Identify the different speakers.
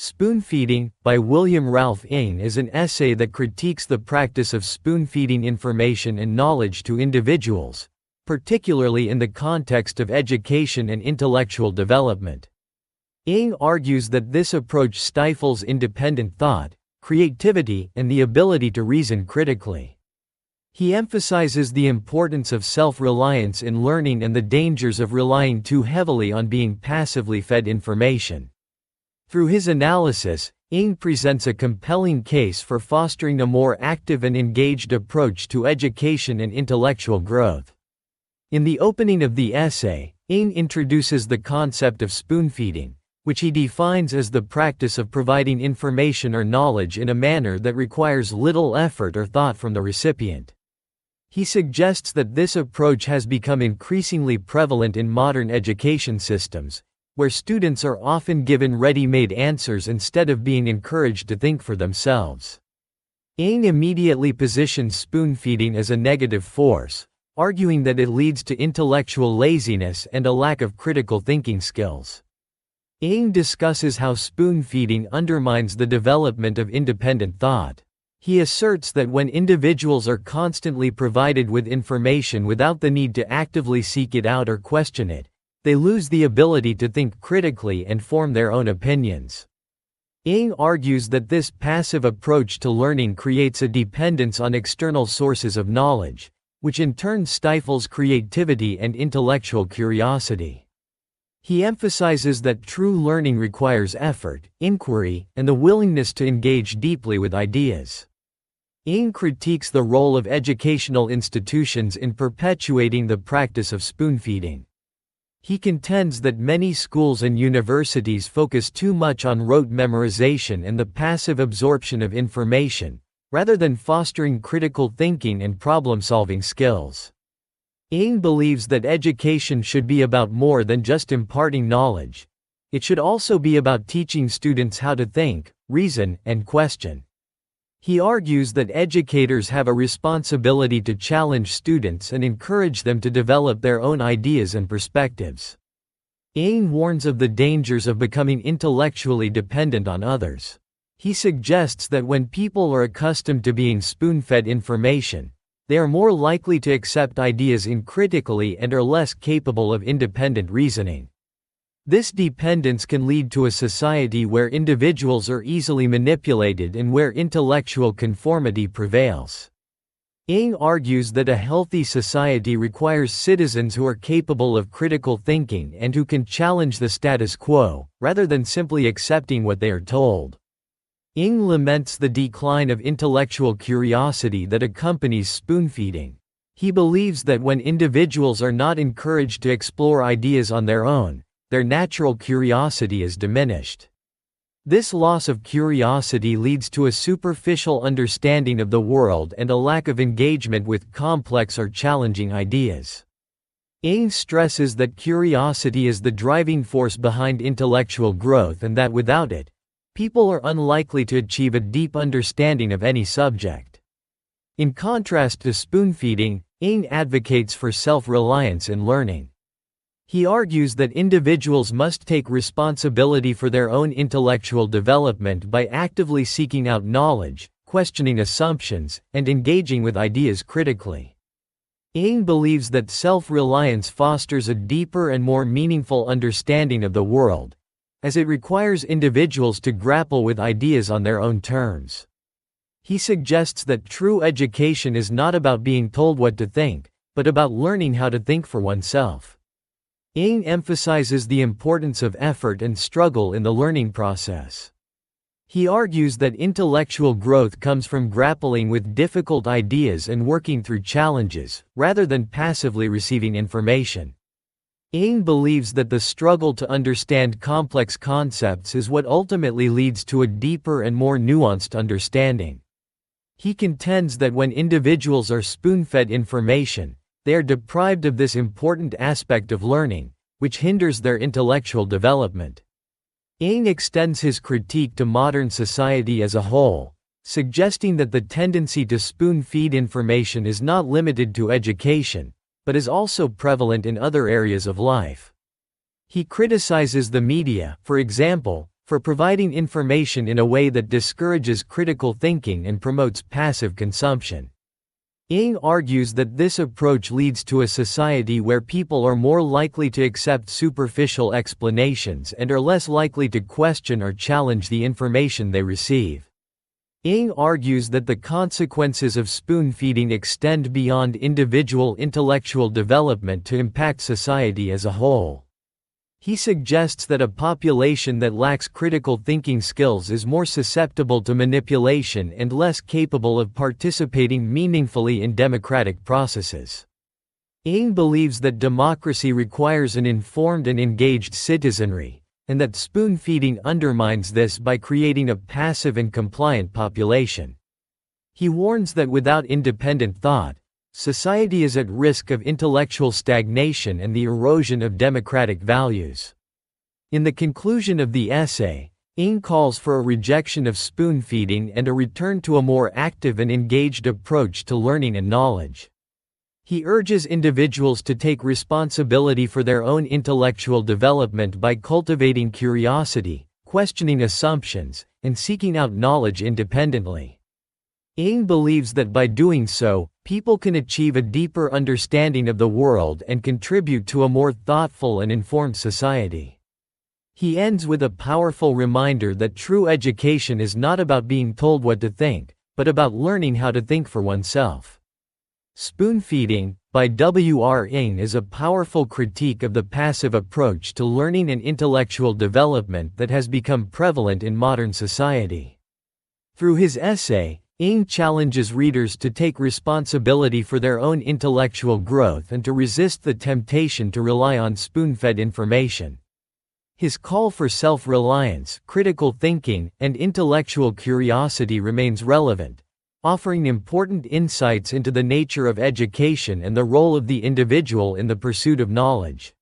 Speaker 1: Spoon-Feeding, by William Ralph Inge, is an essay that critiques the practice of spoon-feeding information and knowledge to individuals, particularly in the context of education and intellectual development. Inge argues that this approach stifles independent thought, creativity, and the ability to reason critically. He emphasizes the importance of self-reliance in learning and the dangers of relying too heavily on being passively fed information. Through his analysis, Inge presents a compelling case for fostering a more active and engaged approach to education and intellectual growth. In the opening of the essay, Inge introduces the concept of spoon-feeding, which he defines as the practice of providing information or knowledge in a manner that requires little effort or thought from the recipient. He suggests that this approach has become increasingly prevalent in modern education systems, where students are often given ready-made answers instead of being encouraged to think for themselves. Inge immediately positions spoon-feeding as a negative force, arguing that it leads to intellectual laziness and a lack of critical thinking skills. Inge discusses how spoon-feeding undermines the development of independent thought. He asserts that when individuals are constantly provided with information without the need to actively seek it out or question it, they lose the ability to think critically and form their own opinions. Inge argues that this passive approach to learning creates a dependence on external sources of knowledge, which in turn stifles creativity and intellectual curiosity. He emphasizes that true learning requires effort, inquiry, and the willingness to engage deeply with ideas. Inge critiques the role of educational institutions in perpetuating the practice of spoon-feeding. He contends that many schools and universities focus too much on rote memorization and the passive absorption of information, rather than fostering critical thinking and problem-solving skills. Inge believes that education should be about more than just imparting knowledge. It should also be about teaching students how to think, reason, and question. He argues that educators have a responsibility to challenge students and encourage them to develop their own ideas and perspectives. Inge warns of the dangers of becoming intellectually dependent on others. He suggests that when people are accustomed to being spoon-fed information, they are more likely to accept ideas uncritically and are less capable of independent reasoning. This dependence can lead to a society where individuals are easily manipulated and where intellectual conformity prevails. Inge argues that a healthy society requires citizens who are capable of critical thinking and who can challenge the status quo, rather than simply accepting what they are told. Inge laments the decline of intellectual curiosity that accompanies spoon-feeding. He believes that when individuals are not encouraged to explore ideas on their own, their natural curiosity is diminished. This loss of curiosity leads to a superficial understanding of the world and a lack of engagement with complex or challenging ideas. Inge stresses that curiosity is the driving force behind intellectual growth and that without it, people are unlikely to achieve a deep understanding of any subject. In contrast to spoon-feeding, Inge advocates for self-reliance in learning. He argues that individuals must take responsibility for their own intellectual development by actively seeking out knowledge, questioning assumptions, and engaging with ideas critically. Inge believes that self-reliance fosters a deeper and more meaningful understanding of the world, as it requires individuals to grapple with ideas on their own terms. He suggests that true education is not about being told what to think, but about learning how to think for oneself. Inge emphasizes the importance of effort and struggle in the learning process. He argues that intellectual growth comes from grappling with difficult ideas and working through challenges, rather than passively receiving information. Inge believes that the struggle to understand complex concepts is what ultimately leads to a deeper and more nuanced understanding. He contends that when individuals are spoon-fed information, they are deprived of this important aspect of learning, which hinders their intellectual development. Inge extends his critique to modern society as a whole, suggesting that the tendency to spoon-feed information is not limited to education, but is also prevalent in other areas of life. He criticizes the media, for example, for providing information in a way that discourages critical thinking and promotes passive consumption. Inge argues that this approach leads to a society where people are more likely to accept superficial explanations and are less likely to question or challenge the information they receive. Inge argues that the consequences of spoon-feeding extend beyond individual intellectual development to impact society as a whole. He suggests that a population that lacks critical thinking skills is more susceptible to manipulation and less capable of participating meaningfully in democratic processes. Inge believes that democracy requires an informed and engaged citizenry, and that spoon-feeding undermines this by creating a passive and compliant population. He warns that without independent thought, society is at risk of intellectual stagnation and the erosion of democratic values. In the conclusion of the essay, Inge calls for a rejection of spoon-feeding and a return to a more active and engaged approach to learning and knowledge. He urges individuals to take responsibility for their own intellectual development by cultivating curiosity, questioning assumptions, and seeking out knowledge independently. Inge believes that by doing so, people can achieve a deeper understanding of the world and contribute to a more thoughtful and informed society. He ends with a powerful reminder that true education is not about being told what to think, but about learning how to think for oneself. Spoon-feeding, by W.R. Inge, is a powerful critique of the passive approach to learning and intellectual development that has become prevalent in modern society. Through his essay, Inge challenges readers to take responsibility for their own intellectual growth and to resist the temptation to rely on spoon-fed information. His call for self-reliance, critical thinking, and intellectual curiosity remains relevant, offering important insights into the nature of education and the role of the individual in the pursuit of knowledge.